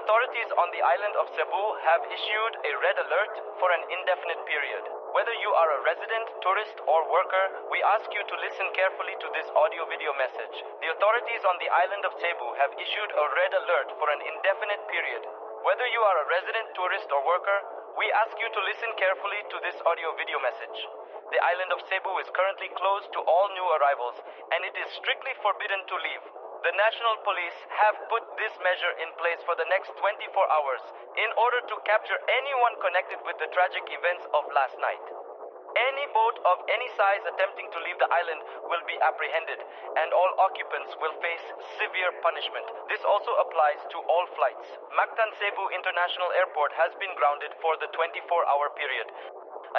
authorities on the island of Cebu have issued a red alert for an indefinite period. Whether you are a resident, tourist, or worker, we ask you to listen carefully to this audio-video message. The authorities on the island of Cebu have issued a red alert for an indefinite period. Whether you are a resident, tourist, or worker, we ask you to listen carefully to this audio-video message. The island of Cebu is currently closed to all new arrivals, and it is strictly forbidden to leave. The National Police have put this measure in place for the next 24 hours in order to capture anyone connected with the tragic events of last night. Any boat of any size attempting to leave the island will be apprehended, and all occupants will face severe punishment. This also applies to all flights. Mactan Cebu International Airport has been grounded for the 24-hour period.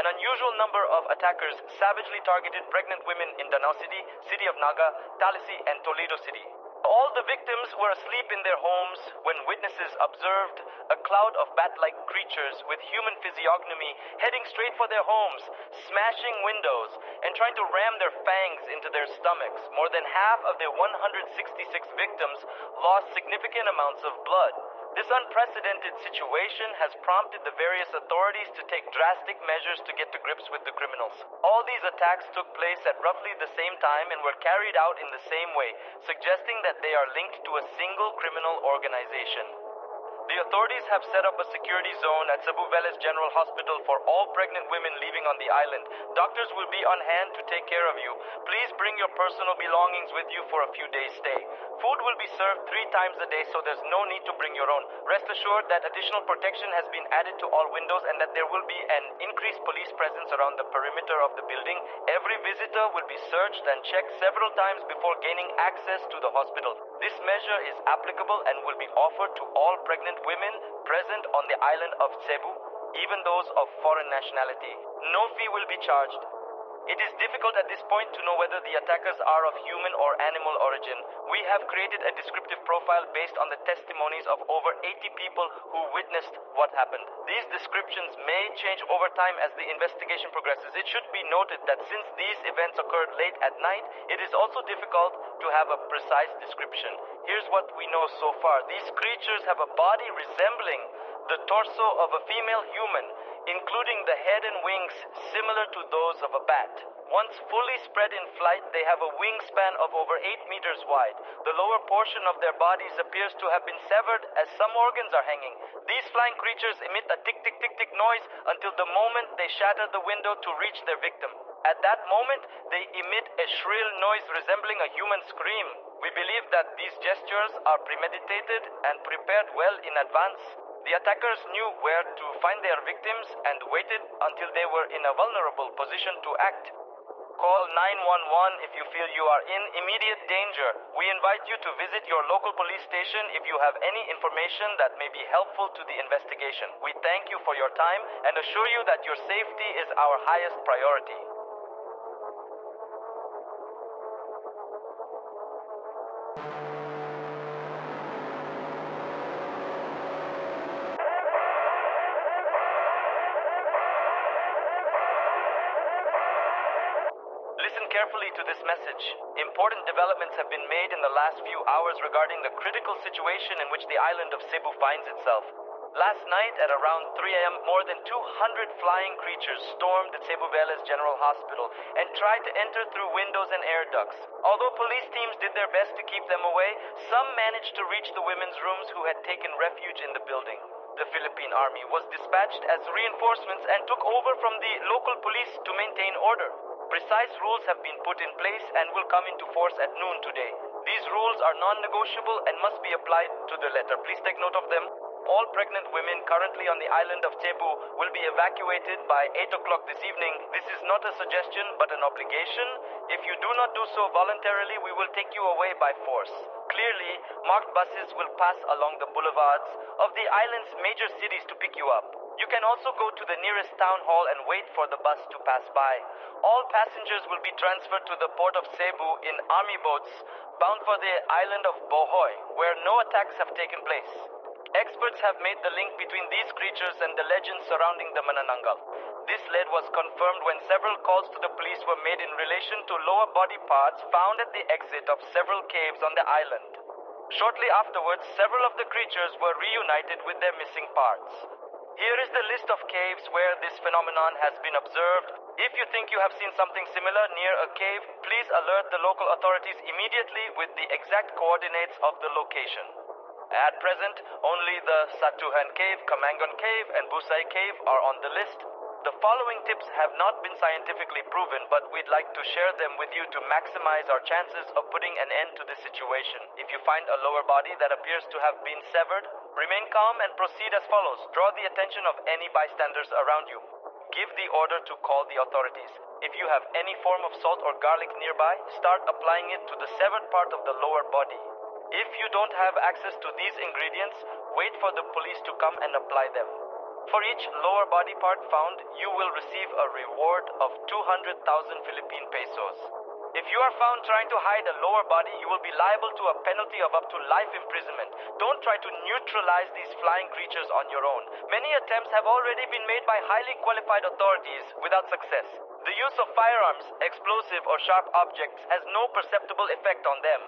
An unusual number of attackers savagely targeted pregnant women in Danau City, City of Naga, Talisi, and Toledo City. All the victims were asleep in their homes when witnesses observed a cloud of bat-like creatures with human physiognomy heading straight for their homes, smashing windows, and trying to ram their fangs into their stomachs. More than half of their 166 victims lost significant amounts of blood. This unprecedented situation has prompted the various authorities to take drastic measures to get to grips with the criminals. All these attacks took place at roughly the same time and were carried out in the same way, suggesting that they are linked to a single criminal organization. The authorities have set up a security zone at Cebu Velez General Hospital for all pregnant women leaving on the island. Doctors will be on hand to take care of you. Please bring your personal belongings with you for a few days' stay. Food will be served 3 times a day, so there's no need to bring your own. Rest assured that additional protection has been added to all windows and that there will be an increased police presence around the perimeter of the building. Every visitor will be searched and checked several times before gaining access to the hospital. This measure is applicable and will be offered to all pregnant women present on the island of Cebu, even those of foreign nationality. No fee will be charged. It is difficult at this point to know whether the attackers are of human or animal origin. We have created a descriptive profile based on the testimonies of over 80 people who witnessed what happened. These descriptions may change over time as the investigation progresses. It should be noted that since these events occurred late at night, it is also difficult to have a precise description. Here's what we know so far. These creatures have a body resembling the torso of a female human, including the head and wings similar to those of a bat. Once fully spread in flight, they have a wingspan of over 8 meters wide. The lower portion of their bodies appears to have been severed as some organs are hanging. These flying creatures emit a tick-tick-tick-tick noise until the moment they shatter the window to reach their victim. At that moment, they emit a shrill noise resembling a human scream. We believe that these gestures are premeditated and prepared well in advance. The attackers knew where to find their victims and waited until they were in a vulnerable position to act. Call 911 if you feel you are in immediate danger. We invite you to visit your local police station if you have any information that may be helpful to the investigation. We thank you for your time and assure you that your safety is our highest priority. Carefully to this message. Important developments have been made in the last few hours regarding the critical situation in which the island of Cebu finds itself. Last night at around 3 a.m., more than 200 flying creatures stormed the Cebu Velez General Hospital and tried to enter through windows and air ducts. Although police teams did their best to keep them away, some managed to reach the women's rooms who had taken refuge in the building. The Philippine Army was dispatched as reinforcements and took over from the local police to maintain order. Precise rules have been put in place and will come into force at noon today. These rules are non-negotiable and must be applied to the letter. Please take note of them. All pregnant women currently on the island of Cebu will be evacuated by 8 o'clock this evening. This is not a suggestion but an obligation. If you do not do so voluntarily, we will take you away by force. Clearly, marked buses will pass along the boulevards of the island's major cities to pick you up. You can also go to the nearest town hall and wait for the bus to pass by. All passengers will be transferred to the port of Cebu in army boats bound for the island of Bohol, where no attacks have taken place. Experts have made the link between these creatures and the legends surrounding the Manananggal. This lead was confirmed when several calls to the police were made in relation to lower body parts found at the exit of several caves on the island. Shortly afterwards, several of the creatures were reunited with their missing parts. Here is the list of caves where this phenomenon has been observed. If you think you have seen something similar near a cave, please alert the local authorities immediately with the exact coordinates of the location. At present, only the Satuhan Cave, Kamangon Cave, and Busay Cave are on the list. The following tips have not been scientifically proven, but we'd like to share them with you to maximize our chances of putting an end to this situation. If you find a lower body that appears to have been severed, remain calm and proceed as follows. Draw the attention of any bystanders around you. Give the order to call the authorities. If you have any form of salt or garlic nearby, start applying it to the severed part of the lower body. If you don't have access to these ingredients, wait for the police to come and apply them. For each lower body part found, you will receive a reward of 200,000 Philippine pesos. If you are found trying to hide a lower body, you will be liable to a penalty of up to life imprisonment. Don't try to neutralize these flying creatures on your own. Many attempts have already been made by highly qualified authorities without success. The use of firearms, explosive or sharp objects has no perceptible effect on them.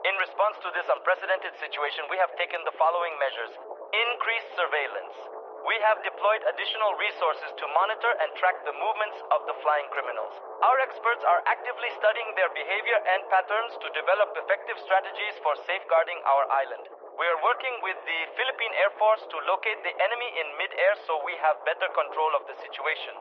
In response to this unprecedented situation, we have taken the following measures. Increased surveillance. We have deployed additional resources to monitor and track the movements of the flying criminals. Our experts are actively studying their behavior and patterns to develop effective strategies for safeguarding our island. We are working with the Philippine Air Force to locate the enemy in mid-air so we have better control of the situation.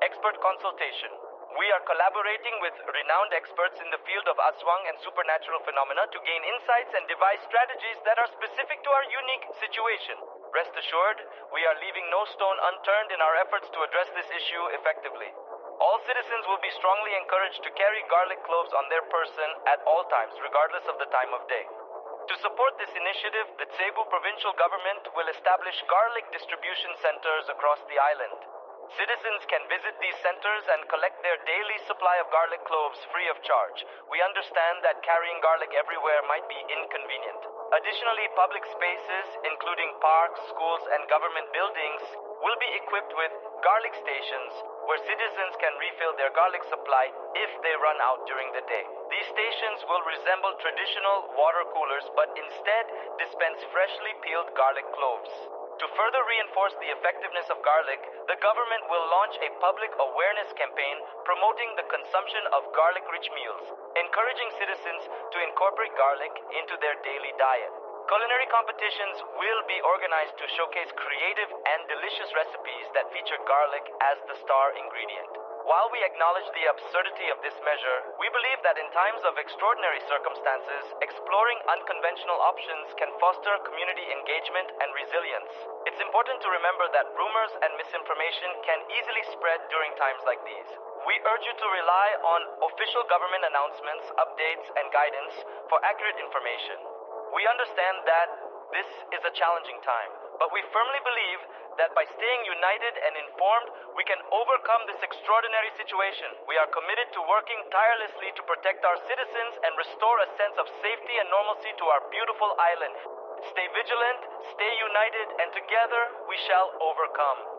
Expert consultation. We are collaborating with renowned experts in the field of Aswang and supernatural phenomena to gain insights and devise strategies that are specific to our unique situation. Rest assured, we are leaving no stone unturned in our efforts to address this issue effectively. All citizens will be strongly encouraged to carry garlic cloves on their person at all times, regardless of the time of day. To support this initiative, the Cebu provincial government will establish garlic distribution centers across the island. Citizens can visit these centers and collect their daily supply of garlic cloves free of charge. We understand that carrying garlic everywhere might be inconvenient. Additionally, public spaces, including parks, schools, and government buildings, will be equipped with garlic stations where citizens can refill their garlic supply if they run out during the day. These stations will resemble traditional water coolers but instead dispense freshly peeled garlic cloves. To further reinforce the effectiveness of garlic, the government will launch a public awareness campaign promoting the consumption of garlic-rich meals, encouraging citizens to incorporate garlic into their daily diet. Culinary competitions will be organized to showcase creative and delicious recipes that feature garlic as the star ingredient. While we acknowledge the absurdity of this measure, we believe that in times of extraordinary circumstances, exploring unconventional options can foster community engagement and resilience. It's important to remember that rumors and misinformation can easily spread during times like these. We urge you to rely on official government announcements, updates, and guidance for accurate information. We understand that this is a challenging time, but we firmly believe that by staying united and informed, we can overcome this extraordinary situation. We are committed to working tirelessly to protect our citizens and restore a sense of safety and normalcy to our beautiful island. Stay vigilant, stay united, and together we shall overcome.